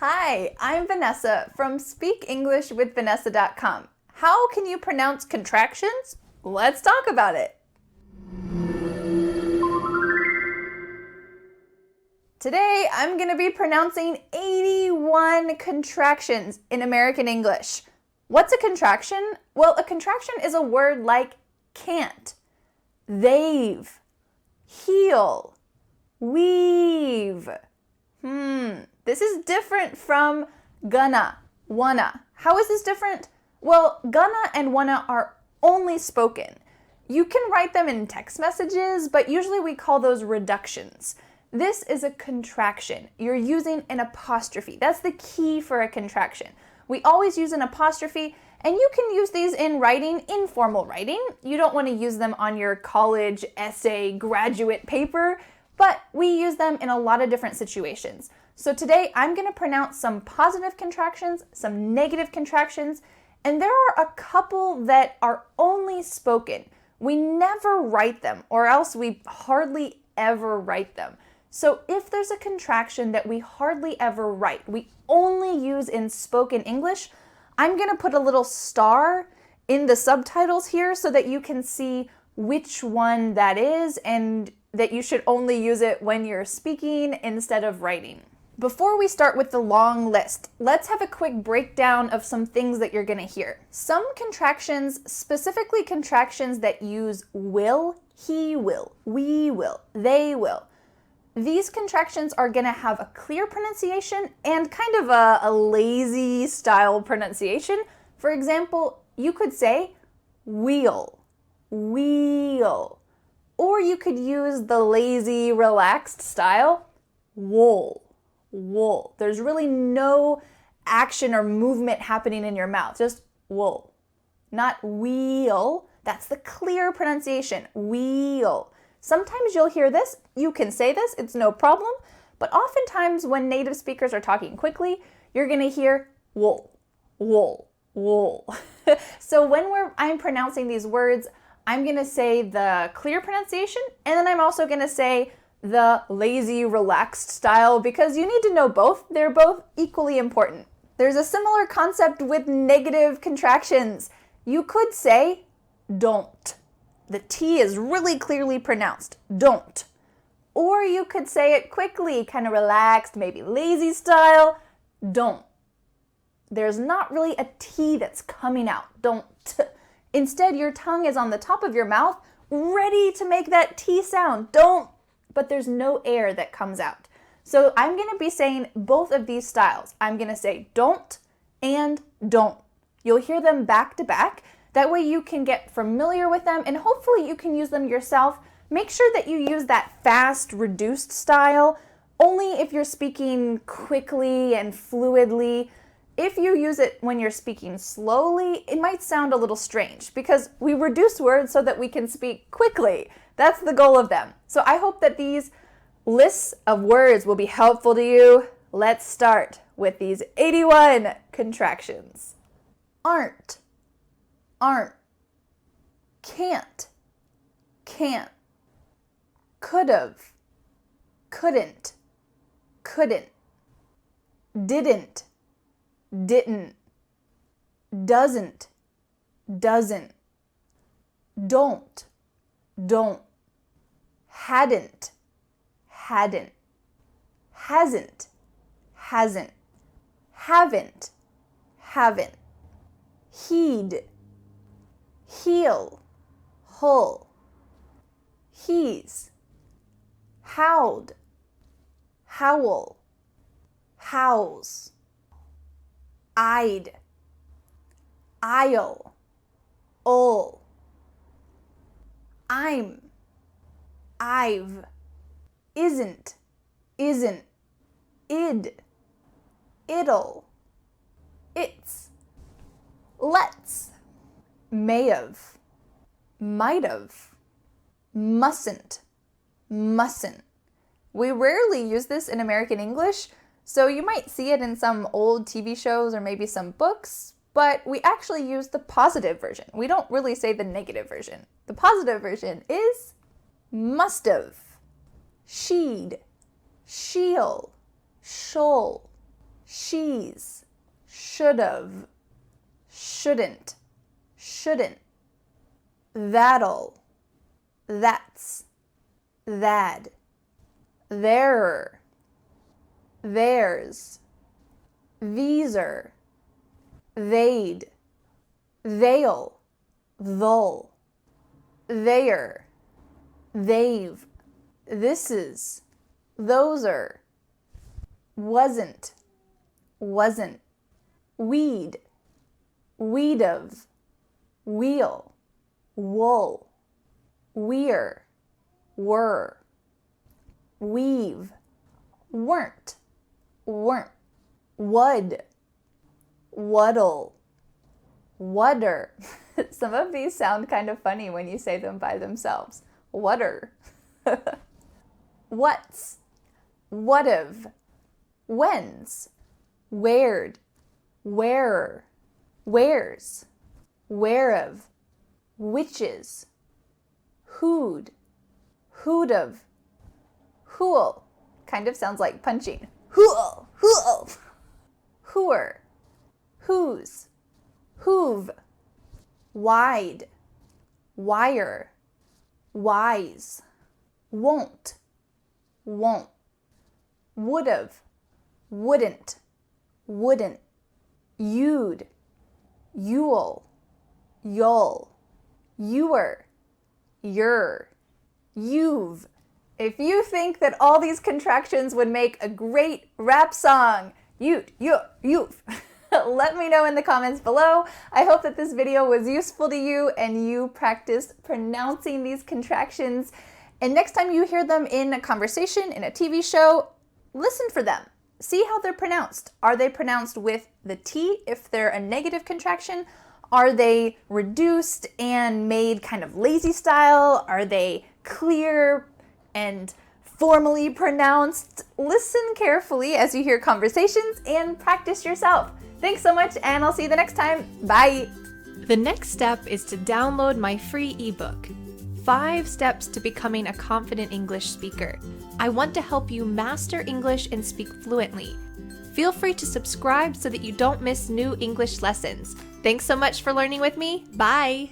Hi, I'm Vanessa from SpeakEnglishWithVanessa.com. How can you pronounce contractions? Let's talk about it. Today, I'm going to be pronouncing 81 contractions in American English. What's a contraction? Well, a contraction is a word like can't, they've, heal, weave. This is different from gonna, wanna. How is this different? Well, gonna and wanna are only spoken. You can write them in text messages, but usually we call those reductions. This is a contraction. You're using an apostrophe. That's the key for a contraction. We always use an apostrophe, and you can use these in writing, informal writing. You don't want to use them on your college essay graduate paper, but we use them in a lot of different situations. So today I'm going to pronounce some positive contractions, some negative contractions, and there are a couple that are only spoken. We never write them, or else we hardly ever write them. So if there's a contraction that we hardly ever write, we only use in spoken English, I'm going to put a little star in the subtitles here so that you can see which one that is and that you should only use it when you're speaking instead of writing. Before we start with the long list, let's have a quick breakdown of some things that you're going to hear. Some contractions, specifically contractions that use will, he will, we will, they will. These contractions are going to have a clear pronunciation and kind of a lazy style pronunciation. For example, you could say wheel, wheel. Or you could use the lazy, relaxed style, wool, wool. There's really no action or movement happening in your mouth, just wool. Not wheel, that's the clear pronunciation, wheel. Sometimes you'll hear this, you can say this, it's no problem, but oftentimes when native speakers are talking quickly, you're gonna hear wool, wool, wool. So when I'm pronouncing these words, I'm gonna say the clear pronunciation, and then I'm also gonna say the lazy, relaxed style because you need to know both. They're both equally important. There's a similar concept with negative contractions. You could say don't. The T is really clearly pronounced, don't. Or you could say it quickly, kind of relaxed, maybe lazy style, don't. There's not really a T that's coming out, don't. Instead, your tongue is on the top of your mouth, ready to make that T sound, don't, but there's no air that comes out. So I'm going to be saying both of these styles. I'm going to say don't and don't. You'll hear them back to back. That way you can get familiar with them and hopefully you can use them yourself. Make sure that you use that fast, reduced style only if you're speaking quickly and fluidly. If you use it when you're speaking slowly, it might sound a little strange because we reduce words so that we can speak quickly. That's the goal of them. So I hope that these lists of words will be helpful to you. Let's start with these 81 contractions. Aren't, aren't, can't, can't, could've, couldn't, couldn't, didn't, didn't, doesn't, doesn't, don't, don't, hadn't, hadn't, hasn't, hasn't, haven't, haven't, heed, heel, hull, he's, howled, howl, howls, I'd, I'll, ul, I'm, I've, isn't, id, it'll, it's, let's, may've, might've, mustn't, mustn't. We rarely use this in American English, so you might see it in some old TV shows or maybe some books, but we actually use the positive version. We don't really say the negative version. The positive version is must've, she'd, she'll, shoal, she's, should've, shouldn't, shouldn't, that'll, that's, that, there're, theirs, these're, they'd, they'll, they'll, they're, they've, this's, those're, wasn't, we'd, weed've, wheel, wool, we're, were, we've, weren't, would, wuddle, wudder. Some of these sound kind of funny when you say them by themselves. Wudder. What's, what've, when's, where'd, wearer, where's, whereof, whiches, who'd, who'd've, who'll. Kind of sounds like punching. Who'll, who'll. Who're, whose, who've, wide, wire, wise, won't, would've, wouldn't, you'd, you'll, you're, you've. If you think that all these contractions would make a great rap song, you've, let me know in the comments below. I hope that this video was useful to you and you practiced pronouncing these contractions. And next time you hear them in a conversation, in a TV show, listen for them. See how they're pronounced. Are they pronounced with the T if they're a negative contraction? Are they reduced and made kind of lazy style? Are they clear and formally pronounced? Listen carefully as you hear conversations and practice yourself. Thanks so much, and I'll see you the next time. Bye! The next step is to download my free ebook, 5 Steps to Becoming a Confident English Speaker. I want to help you master English and speak fluently. Feel free to subscribe so that you don't miss new English lessons. Thanks so much for learning with me. Bye!